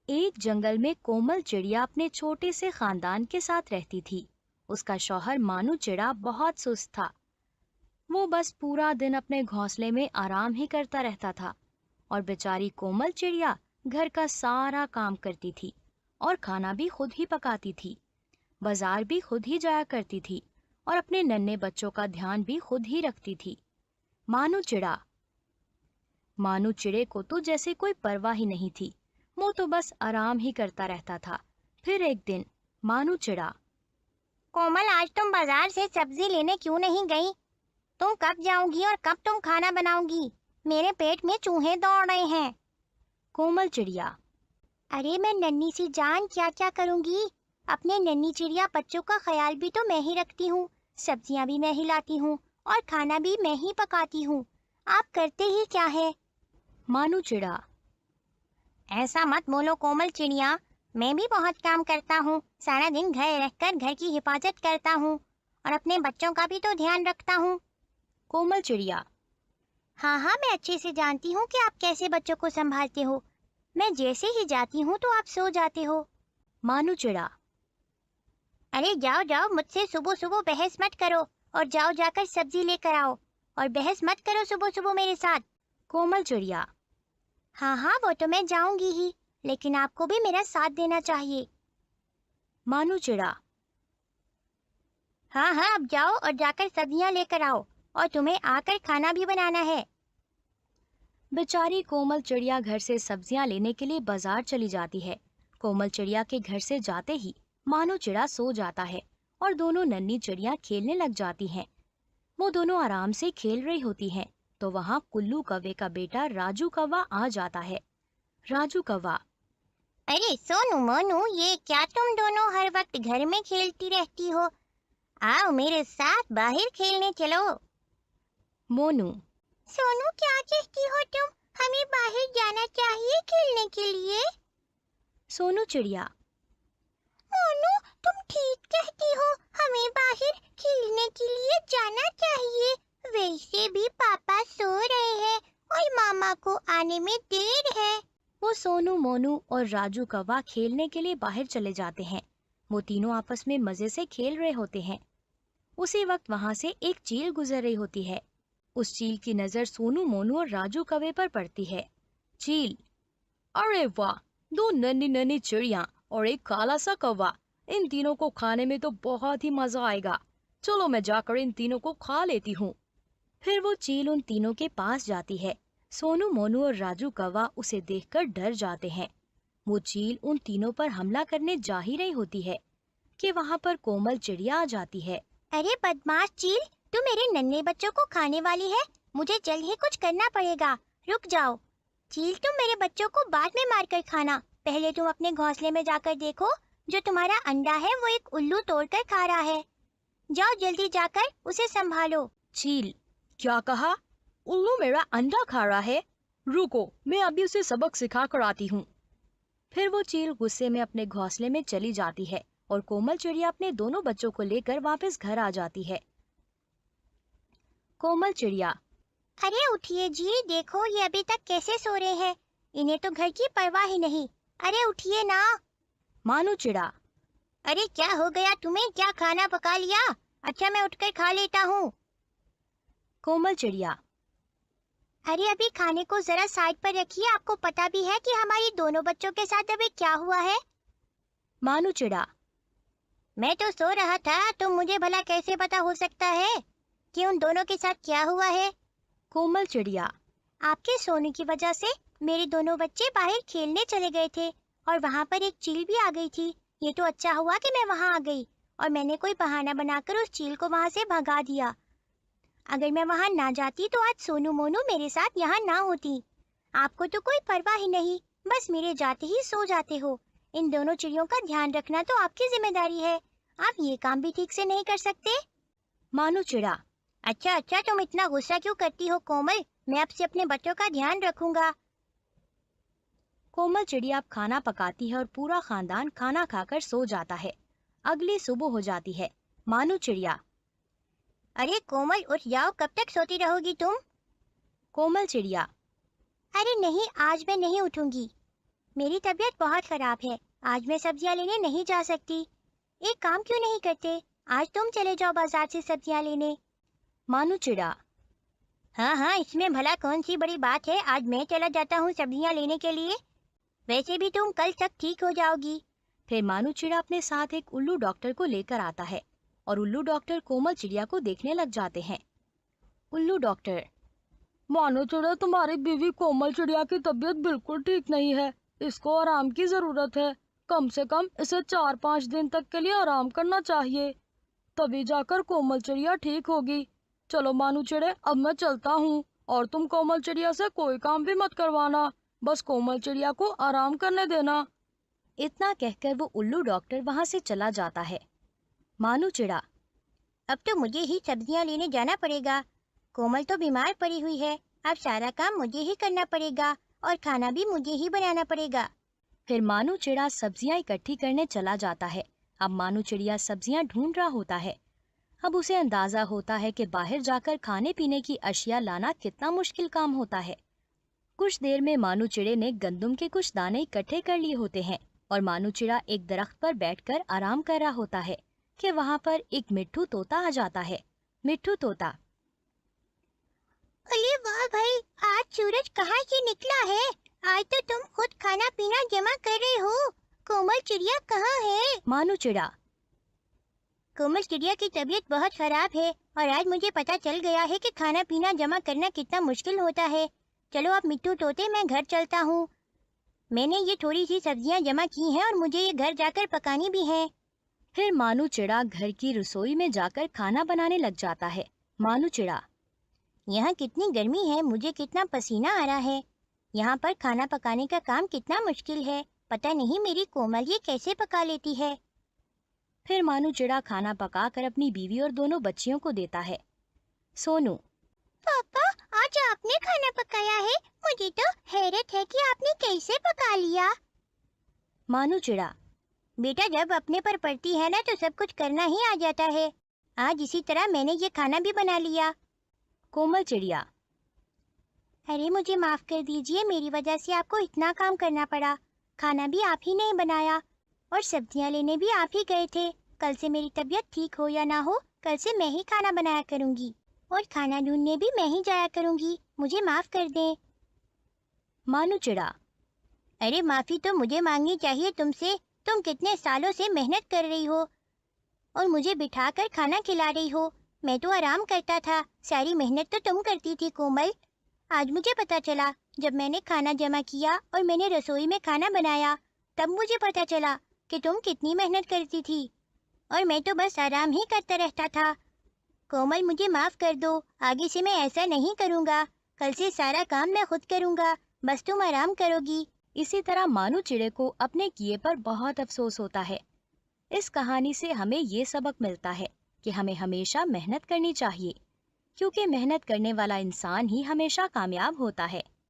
एक जंगल में कोमल चिड़िया अपने छोटे से खानदान के साथ रहती थी। उसका शौहर मानू चिड़ा बहुत सुस्त था। वो बस पूरा दिन अपने घोंसले में आराम ही करता रहता था और बेचारी कोमल चिड़िया घर का सारा काम करती थी और खाना भी खुद ही पकाती थी। बाजार भी खुद ही जाया करती थी और अपने नन्हे बच्चों का ध्यान भी खुद ही रखती थी। मानू चिड़ा मानू चिड़े को तो जैसे कोई परवाह ही नहीं थी। वो तो बस आराम ही करता रहता था। फिर एक दिन मानू चिड़ा, कोमल, आज तुम बाजार से सब्जी लेने क्यों नहीं गई? तुम कब जाओगी और कब तुम खाना बनाओगी? मेरे पेट में चूहे दौड़ रहे हैं। कोमल चिड़िया, अरे मैं नन्ही सी जान क्या क्या करूंगी। अपने नन्ही चिड़िया बच्चों का ख्याल भी तो मैं ही रखती हूँ, सब्जियां भी मैं ही लाती हूँ और खाना भी मैं ही पकाती हूँ। आप करते ही क्या है? मानू चिड़ा, ऐसा मत बोलो कोमल चिड़िया, मैं भी बहुत काम करता हूँ। सारा दिन घर रहकर घर की हिफाजत करता हूँ और अपने बच्चों का भी तो ध्यान रखता हूँ। कोमल चिड़िया, हाँ हाँ, मैं अच्छे से जानती हूँ कि आप कैसे बच्चों को संभालते हो। मैं जैसे ही जाती हूँ तो आप सो जाते हो। मानू चिड़ा, अरे जाओ जाओ, मुझसे सुबह सुबह बहस मत करो और जाओ जाकर सब्जी लेकर आओ और बहस मत करो सुबह सुबह मेरे साथ। कोमल चिड़िया, हाँ हाँ, वो तो मैं जाऊंगी ही, लेकिन आपको भी मेरा साथ देना चाहिए। मानू चिड़ा, हाँ हाँ, अब जाओ और जाकर सब्जियां लेकर आओ और तुम्हें आकर खाना भी बनाना है। बेचारी कोमल चिड़िया घर से सब्जियां लेने के लिए बाजार चली जाती है। कोमल चिड़िया के घर से जाते ही मानू चिड़ा सो जाता है और दोनों नन्ही चिड़िया खेलने लग जाती हैं। वो दोनों आराम से खेल रही होती हैं तो वहाँ कुल्लू कौवे का बेटा राजू कौवा आ जाता है। राजू कौवा, अरे सोनू मोनू, ये क्या तुम दोनों हर वक्त घर में खेलती रहती हो? आओ मेरे साथ बाहर खेलने चलो। मोनू, सोनू, क्या कहती हो तुम? हमें बाहर जाना चाहिए खेलने के लिए। सोनू चिड़िया, मोनू, तुम ठीक कहती हो, हमें बाहर खेलने के लिए जाना चाहिए। वैसे भी पापा सो रहे हैं और मामा को आने में देर है। वो सोनू मोनू और राजू कौवा खेलने के लिए बाहर चले जाते हैं। वो तीनों आपस में मजे से खेल रहे होते हैं। उसी वक्त वहां से एक चील गुजर रही होती है। उस चील की नजर सोनू मोनू और राजू कौवे पर पड़ती है। चील, अरे वाह, दो नन्ही नन्ही चिड़िया और एक काला सा कौवा। इन तीनों को खाने में तो बहुत ही मजा आएगा। चलो मैं जाकर इन तीनों को खा लेती हूँ। फिर वो चील उन तीनों के पास जाती है। सोनू मोनू और राजू कौवा उसे देखकर डर जाते हैं। वो चील उन तीनों पर हमला करने जा ही रही होती है कि वहाँ पर कोमल चिड़िया आ जाती है। अरे बदमाश चील, तू मेरे नन्हे बच्चों को खाने वाली है। मुझे जल्द ही कुछ करना पड़ेगा। रुक जाओ। चील, तुम मेरे बच्चों को बाद में मारकर खाना। पहले तुम अपने घोंसले में जाकर देखो, जो तुम्हारा अंडा है वो एक उल्लू तोड़कर खा रहा है। जाओ जल्दी जाकर उसे संभालो। चील, क्या कहा? उल्लू मेरा अंडा खा रहा है? रुको, मैं अभी उसे सबक सिखा कर आती हूँ। फिर वो चील गुस्से में अपने घोंसले में चली जाती है और कोमल चिड़िया अपने दोनों बच्चों को लेकर वापस घर आ जाती है। कोमल चिड़िया, अरे उठिए जी, देखो ये अभी तक कैसे सो रहे हैं। इन्हें तो घर की परवाह ही नहीं। अरे उठिए ना। मानू चिड़ा, अरे क्या हो गया तुम्हें? क्या खाना पका लिया? अच्छा, मैं उठकर खा लेता हूँ। कोमल चिड़िया, अरे अभी खाने को जरा साइड पर रखिए। आपको पता भी है कि हमारी दोनों बच्चों के साथ अभी क्या हुआ है? मानू चिड़ा, मैं तो सो रहा था, तो मुझे भला कैसे पता हो सकता है कि उन दोनों के साथ क्या हुआ है? कोमल चिड़िया, आपके सोने की वजह से मेरे दोनों बच्चे बाहर खेलने चले गए थे और वहां पर एक चील भी आ गई थी। ये तो अच्छा हुआ कि मैं वहां आ गई और मैंने कोई बहाना बनाकर उस चील को वहां से भगा दिया। अगर मैं वहां ना जाती तो आज सोनू मोनू मेरे साथ यहाँ ना होती। आपको तो कोई परवाह ही नहीं, बस मेरे जाते ही सो जाते हो। इन दोनों चिड़ियों का ध्यान रखना तो आपकी जिम्मेदारी है। आप ये काम भी ठीक से नहीं कर सकते? मानू चिड़ा, अच्छा अच्छा, तुम इतना गुस्सा क्यों करती हो कोमल? मैं अब से अपने बच्चों का ध्यान रखूंगा। कोमल चिड़िया अब खाना पकाती है और पूरा खानदान खाना खाकर सो जाता है। अगली सुबह हो जाती है। मानू चिड़िया, अरे कोमल, उठ जाओ, कब तक सोती रहोगी तुम? कोमल चिड़िया, अरे नहीं, आज मैं नहीं उठूंगी। मेरी तबीयत बहुत खराब है, आज मैं सब्जियां लेने नहीं जा सकती। एक काम क्यों नहीं करते, आज तुम चले जाओ बाजार से सब्जियां लेने। मानू चिढ़ा। हाँ हाँ, इसमें भला कौन सी बड़ी बात है, आज मैं चला जाता हूँ सब्जियां लेने के लिए। वैसे भी तुम कल तक ठीक हो जाओगी। फिर मानू चिड़ा अपने साथ एक उल्लू डॉक्टर को लेकर आता है और उल्लू डॉक्टर कोमल चिड़िया को देखने लग जाते हैं। उल्लू डॉक्टर। मानो चिड़ा, तुम्हारी बीवी कोमल चिड़िया की तबीयत बिल्कुल ठीक नहीं है, इसको आराम की जरूरत है। कम से कम इसे 4-5 दिन तक के लिए आराम करना चाहिए, तभी जाकर कोमल चिड़िया ठीक होगी। चलो मानू चिड़े, अब मैं चलता हूँ और तुम कोमल चिड़िया से कोई काम भी मत करवाना, बस कोमल चिड़िया को आराम करने देना। इतना कहकर वो उल्लू डॉक्टर वहां से चला जाता है। मानू चिड़ा। अब तो मुझे ही सब्जियां लेने जाना पड़ेगा। कोमल तो बीमार पड़ी हुई है, अब सारा काम मुझे ही करना पड़ेगा और खाना भी मुझे ही बनाना पड़ेगा। फिर मानू चिड़ा सब्जियां इकट्ठी करने चला जाता है। अब मानू चिड़िया सब्जियां ढूंढ रहा होता है। अब उसे अंदाजा होता है कि बाहर जाकर खाने पीने की अशिया लाना कितना मुश्किल काम होता है। कुछ देर में मानू चिड़े ने गंदम के कुछ दाने इकट्ठे कर लिए होते हैं और मानू चिड़ा एक दरख्त पर बैठकर आराम कर रहा होता है कि वहां पर एक मिट्ठू तोता आ जाता है। मिट्ठू तोता। अरे वाह भाई, आज सूरज कहाँ से निकला है, आज तो तुम खुद खाना पीना जमा कर रहे हो। कोमल चिड़िया कहाँ है? मानू चिड़ा। कोमल चिड़िया की तबीयत बहुत खराब है और आज मुझे पता चल गया है कि खाना पीना जमा करना कितना मुश्किल होता है। चलो अब मिट्टू तोते, मैं घर चलता हूँ। मैंने ये थोड़ी सी सब्जियां जमा की हैं और मुझे ये घर जाकर पकानी भी है। फिर मानू चिड़ा घर की रसोई में जाकर खाना बनाने लग जाता है। मानू चिड़ा। यहाँ कितनी गर्मी है, मुझे कितना पसीना आ रहा है। यहाँ पर खाना पकाने का काम कितना मुश्किल है, पता नहीं मेरी कोमल ये कैसे पका लेती है। फिर मानू चिड़ा खाना पकाकर अपनी बीवी और दोनों बच्चियों को देता है। सोनू। पापा, आज आपने खाना पकाया है, मुझे तो हैरत है कि आपने कैसे पका लिया। मानू चिड़ा। बेटा, जब अपने पर पड़ती है ना तो सब कुछ करना ही आ जाता है। आज इसी तरह मैंने ये खाना भी बना लिया। कोमल चिड़िया। अरे मुझे माफ कर दीजिए, मेरी वजह से आपको इतना काम करना पड़ा। खाना भी आप ही ने बनाया और सब्जियां लेने भी आप ही गए थे। कल से मेरी तबीयत ठीक हो या ना हो, कल से मैं ही खाना बनाया करूंगी और खाना ढूंढने भी मैं ही जाया करूंगी। मुझे माफ कर दें। मानू चिड़ा। अरे माफी तो मुझे मांगनी चाहिए तुमसे, तुम कितने सालों से मेहनत कर रही हो और मुझे बिठाकर खाना खिला रही हो। मैं तो आराम करता था, सारी मेहनत तो तुम करती थी कोमल। आज मुझे पता चला, जब मैंने खाना जमा किया और मैंने रसोई में खाना बनाया, तब मुझे पता चला कि तुम कितनी मेहनत करती थी और मैं तो बस आराम ही करता रहता था। कोमल, मुझे माफ कर दो, आगे से मैं ऐसा नहीं करूँगा। कल से सारा काम मैं खुद करूँगा, बस तुम आराम करोगी। इसी तरह मानू चिड़े को अपने किए पर बहुत अफसोस होता है। इस कहानी से हमें ये सबक मिलता है कि हमें हमेशा मेहनत करनी चाहिए, क्योंकि मेहनत करने वाला इंसान ही हमेशा कामयाब होता है।